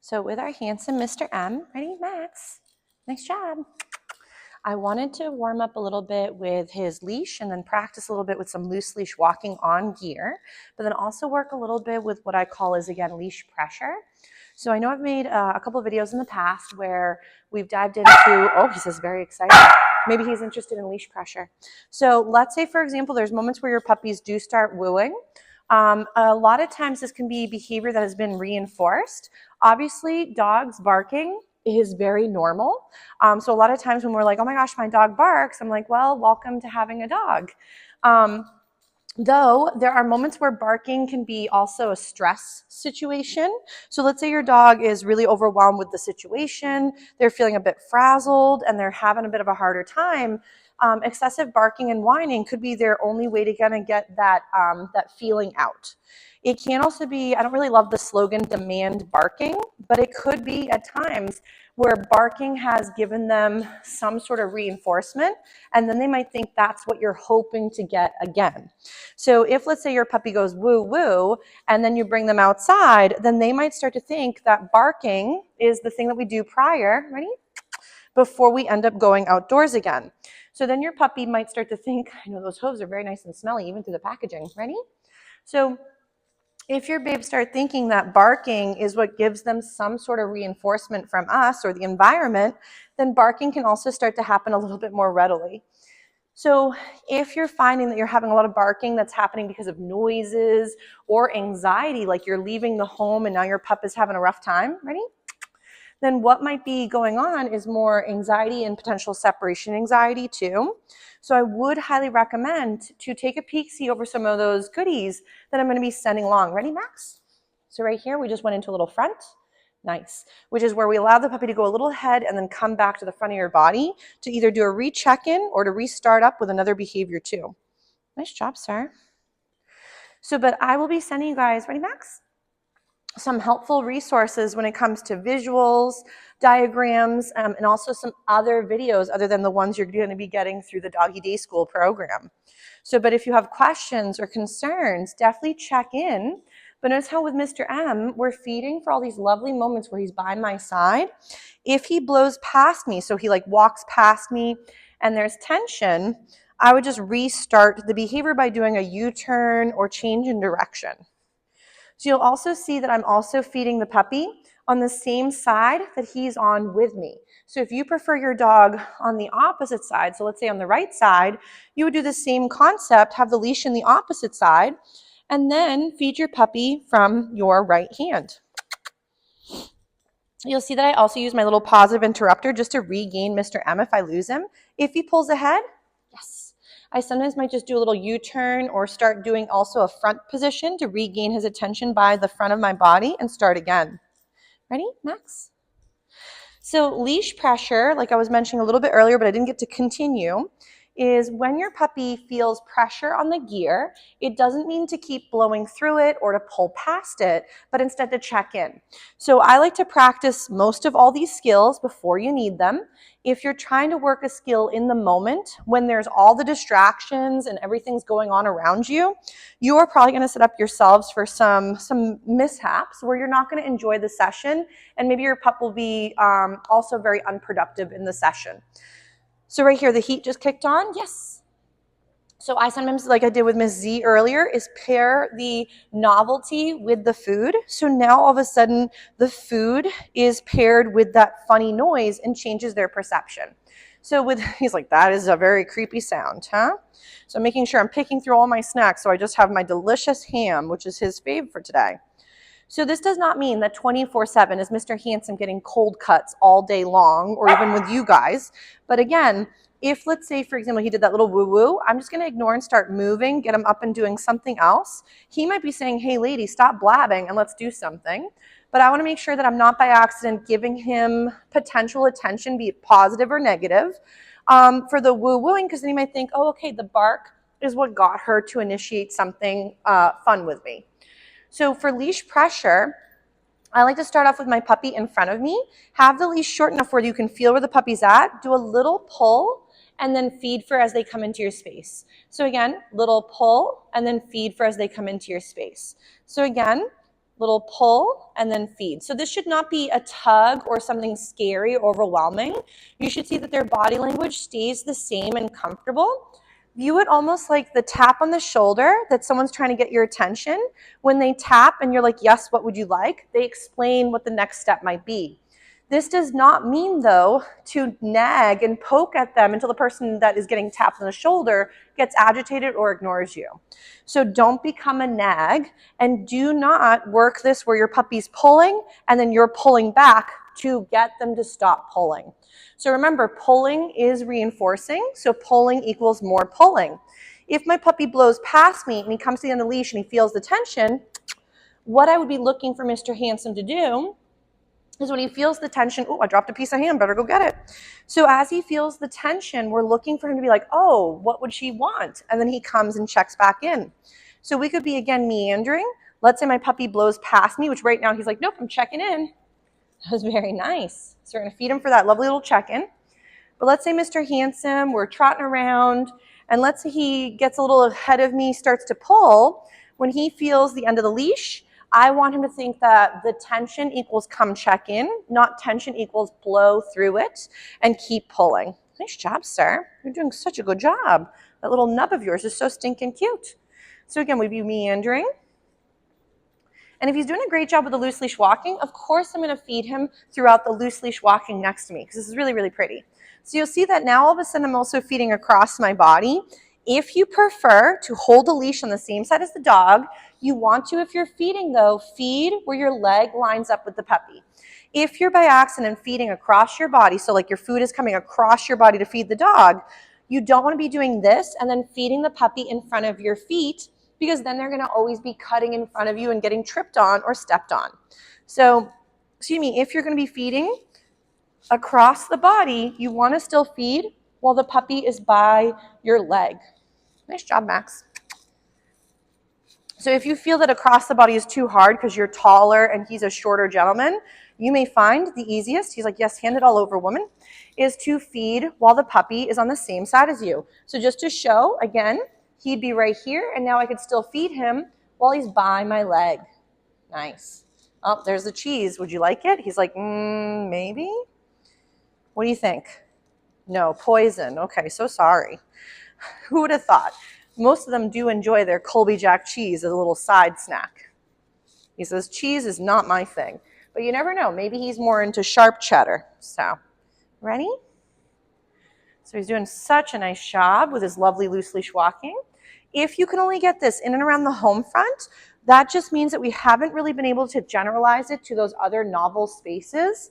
So with our handsome Mr. M, ready, Max? Nice job. I wanted to warm up a little bit with his leash and then practice a little bit with some loose leash walking on gear, but then also work a little bit with what I call is, again, leash pressure. So I know I've made a couple of videos in the past where we've dived into, oh, he says very excited. Maybe he's interested in leash pressure. So let's say, for example, there's moments where your puppies do start wooing. A lot of times this can be behavior that has been reinforced. Obviously, dogs barking is very normal. So a lot of times when we're like, oh my gosh, my dog barks, I'm like, well, welcome to having a dog. Though there are moments where barking can be also a stress situation. So let's say your dog is really overwhelmed with the situation, they're feeling a bit frazzled, and they're having a bit of a harder time. Excessive barking and whining could be their only way to kind of get that feeling out. It can also be, I don't really love the slogan demand barking, but it could be at times where barking has given them some sort of reinforcement, and then they might think that's what you're hoping to get again. So if, let's say, your puppy goes woo woo, and then you bring them outside, then they might start to think that barking is the thing that we do prior, ready? Before we end up going outdoors again. So then your puppy might start to think, I know those hooves are very nice and smelly, even through the packaging, ready? So if your babes start thinking that barking is what gives them some sort of reinforcement from us or the environment, then barking can also start to happen a little bit more readily. So if you're finding that you're having a lot of barking that's happening because of noises or anxiety, like you're leaving the home and now your pup is having a rough time, ready? Then what might be going on is more anxiety and potential separation anxiety too. So I would highly recommend to take a peek-see over some of those goodies that I'm going to be sending along. Ready, Max? So right here, we just went into a little front. Nice. Which is where we allow the puppy to go a little ahead and then come back to the front of your body to either do a recheck-in or to restart up with another behavior too. Nice job, sir. So, but I will be sending you guys, ready, Max? Some helpful resources when it comes to visuals, diagrams, and also some other videos other than the ones you're going to be getting through the Doggy Day School program. So, but if you have questions or concerns, definitely check in. But notice how with Mr. M, we're feeding for all these lovely moments where he's by my side. If he blows past me, so he like walks past me and there's tension, I would just restart the behavior by doing a U-turn or change in direction. So you'll also see that I'm also feeding the puppy on the same side that he's on with me. So if you prefer your dog on the opposite side, so let's say on the right side, you would do the same concept, have the leash in the opposite side, and then feed your puppy from your right hand. You'll see that I also use my little positive interrupter just to regain Mr. M if I lose him. If he pulls ahead, yes. I sometimes might just do a little U-turn or start doing also a front position to regain his attention by the front of my body and start again. Ready, Max? So leash pressure, like I was mentioning a little bit earlier, but I didn't get to continue, is when your puppy feels pressure on the gear, it doesn't mean to keep blowing through it or to pull past it, but instead to check in. So I like to practice most of all these skills before you need them. If you're trying to work a skill in the moment, when there's all the distractions and everything's going on around you, you are probably going to set up yourselves for some mishaps where you're not going to enjoy the session, and maybe your pup will be also very unproductive in the session. So right here, the heat just kicked on. Yes. So I sometimes, like I did with Miss Z earlier, is pair the novelty with the food. So now all of a sudden the food is paired with that funny noise and changes their perception. So with, he's like, that is a very creepy sound, huh? So I'm making sure I'm picking through all my snacks. So I just have my delicious ham, which is his fave for today. So this does not mean that 24/7 is Mr. Handsome getting cold cuts all day long, or even with you guys. But again, if let's say, for example, he did that little woo-woo, I'm just going to ignore and start moving, get him up and doing something else. He might be saying, hey, lady, stop blabbing and let's do something. But I want to make sure that I'm not by accident giving him potential attention, be it positive or negative, for the woo-wooing, because then he might think, oh, okay, the bark is what got her to initiate something fun with me. So for leash pressure, I like to start off with my puppy in front of me, have the leash short enough where you can feel where the puppy's at, do a little pull, and then feed for as they come into your space. So again, little pull, and then feed for as they come into your space. So again, little pull, and then feed. So this should not be a tug or something scary, overwhelming. You should see that their body language stays the same and comfortable. View it almost like the tap on the shoulder that someone's trying to get your attention. When they tap and you're like, yes, what would you like? They explain what the next step might be. This does not mean, though, to nag and poke at them until the person that is getting tapped on the shoulder gets agitated or ignores you. So don't become a nag, and do not work this where your puppy's pulling and then you're pulling back to get them to stop pulling. So remember, pulling is reinforcing, so pulling equals more pulling. If my puppy blows past me and he comes to the end of the leash and he feels the tension, what I would be looking for Mr. Handsome to do is when he feels the tension, oh, I dropped a piece of ham, better go get it. So as he feels the tension, we're looking for him to be like, oh, what would she want? And then he comes and checks back in. So we could be, again, meandering. Let's say my puppy blows past me, which right now he's like, nope, I'm checking in. That was very nice. So we're going to feed him for that lovely little check-in. But let's say Mr. Handsome, we're trotting around, and let's say he gets a little ahead of me, starts to pull. When he feels the end of the leash, I want him to think that the tension equals come check in, not tension equals blow through it, and keep pulling. Nice job, sir. You're doing such a good job. That little nub of yours is so stinking cute. So again, we'd be meandering. And if he's doing a great job with the loose leash walking, of course I'm going to feed him throughout the loose leash walking next to me, because this is really, really pretty. So you'll see that now all of a sudden I'm also feeding across my body. If you prefer to hold the leash on the same side as the dog, you want to, if you're feeding though, feed where your leg lines up with the puppy. If you're by accident feeding across your body, so like your food is coming across your body to feed the dog, you don't want to be doing this and then feeding the puppy in front of your feet, because then they're going to always be cutting in front of you and getting tripped on or stepped on. So, excuse me, if you're going to be feeding across the body, you want to still feed while the puppy is by your leg. Nice job, Max. So if you feel that across the body is too hard because you're taller and he's a shorter gentleman, you may find the easiest, he's like, yes, hand it all over, woman, is to feed while the puppy is on the same side as you. So just to show, again, he'd be right here, and now I could still feed him while he's by my leg. Nice. Oh, there's the cheese. Would you like it? He's like, maybe. What do you think? No, poison. Okay, so sorry. Who would have thought? Most of them do enjoy their Colby Jack cheese as a little side snack. He says, cheese is not my thing. But you never know. Maybe he's more into sharp cheddar. So, ready? So he's doing such a nice job with his lovely loose leash walking. If you can only get this in and around the home front, that just means that we haven't really been able to generalize it to those other novel spaces.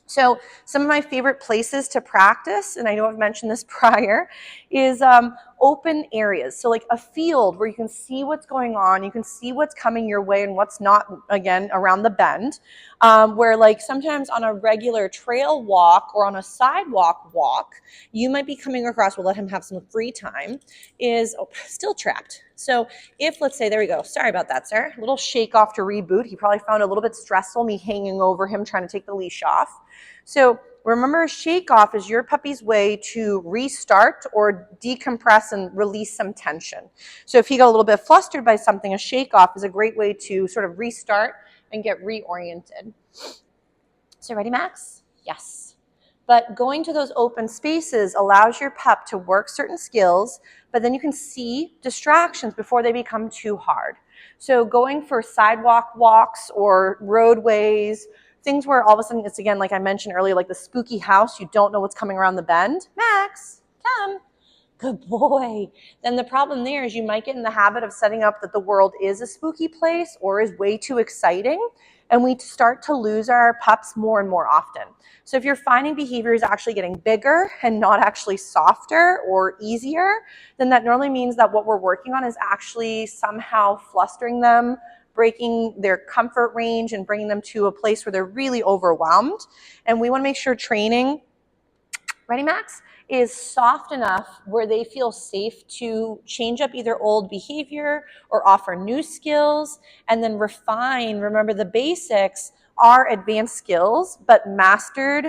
So some of my favorite places to practice, and I know I've mentioned this prior, is open areas. So like a field where you can see what's going on, you can see what's coming your way and what's not, again, around the bend, where like sometimes on a regular trail walk or on a sidewalk walk, you might be coming across, we'll let him have some free time, is still trapped. So if, let's say, there we go, sorry about that, sir, a little shake off to reboot. He probably found it a little bit stressful, me hanging over him, trying to take the leash off. So remember, a shake off is your puppy's way to restart or decompress and release some tension. So if he got a little bit flustered by something, a shake off is a great way to sort of restart and get reoriented. So ready, Max? Yes. But going to those open spaces allows your pup to work certain skills, but then you can see distractions before they become too hard. So going for sidewalk walks or roadways, things where all of a sudden it's, again, like I mentioned earlier, like the spooky house, you don't know what's coming around the bend. Max, come. Good boy. Then the problem there is you might get in the habit of setting up that the world is a spooky place or is way too exciting, and we start to lose our pups more and more often. So if you're finding behavior is actually getting bigger and not actually softer or easier, then that normally means that what we're working on is actually somehow flustering them, breaking their comfort range and bringing them to a place where they're really overwhelmed. And we want to make sure training, ready, Max, is soft enough where they feel safe to change up either old behavior or offer new skills and then refine. Remember, the basics are advanced skills, but mastered,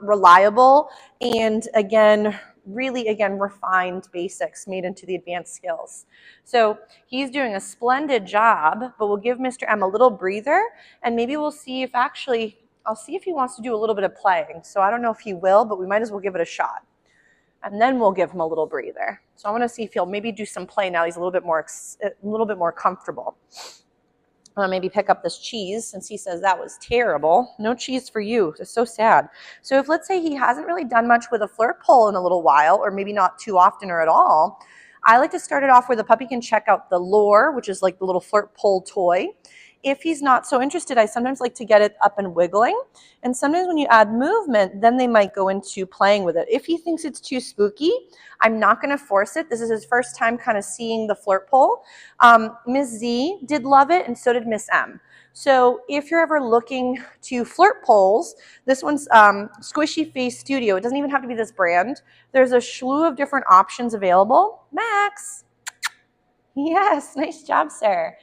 reliable, and again, really, again, refined basics made into the advanced skills. So he's doing a splendid job, but we'll give Mr. M a little breather, and maybe we'll see if actually, I'll see if he wants to do a little bit of playing. So I don't know if he will, but we might as well give it a shot. And then we'll give him a little breather. So I want to see if he'll maybe do some play now. He's a little bit more comfortable. I'm gonna maybe pick up this cheese since he says that was terrible. No cheese for you. It's so sad. So if, let's say, he hasn't really done much with a flirt pole in a little while, or maybe not too often or at all, I like to start it off where the puppy can check out the lure, which is like the little flirt pole toy. If he's not so interested, I sometimes like to get it up and wiggling. And sometimes when you add movement, then they might go into playing with it. If he thinks it's too spooky, I'm not going to force it. This is his first time kind of seeing the flirt pole. Miss Z did love it, and so did Miss M. So if you're ever looking to flirt poles, this one's Squishy Face Studio. It doesn't even have to be this brand. There's a slew of different options available. Max. Yes, nice job, sir.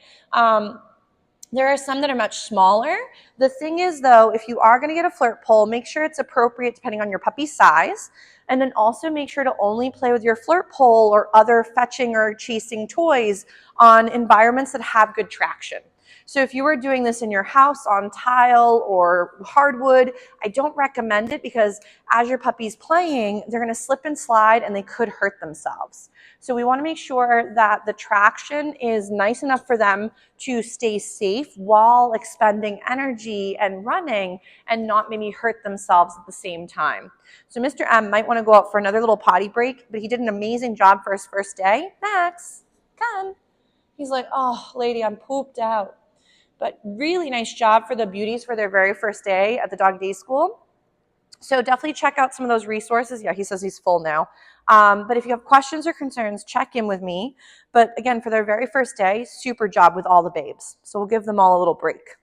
There are some that are much smaller. The thing is, though, if you are going to get a flirt pole, make sure it's appropriate depending on your puppy's size. And then also make sure to only play with your flirt pole or other fetching or chasing toys on environments that have good traction. So if you were doing this in your house on tile or hardwood, I don't recommend it because as your puppy's playing, they're going to slip and slide and they could hurt themselves. So we want to make sure that the traction is nice enough for them to stay safe while expending energy and running and not maybe hurt themselves at the same time. So Mr. M might want to go out for another little potty break, but he did an amazing job for his first day. Max, come. He's like, oh, lady, I'm pooped out. But really nice job for the beauties for their very first day at the dog day school. So definitely check out some of those resources. Yeah, he says he's full now. But if you have questions or concerns, check in with me. But again, for their very first day, super job with all the babes. So we'll give them all a little break.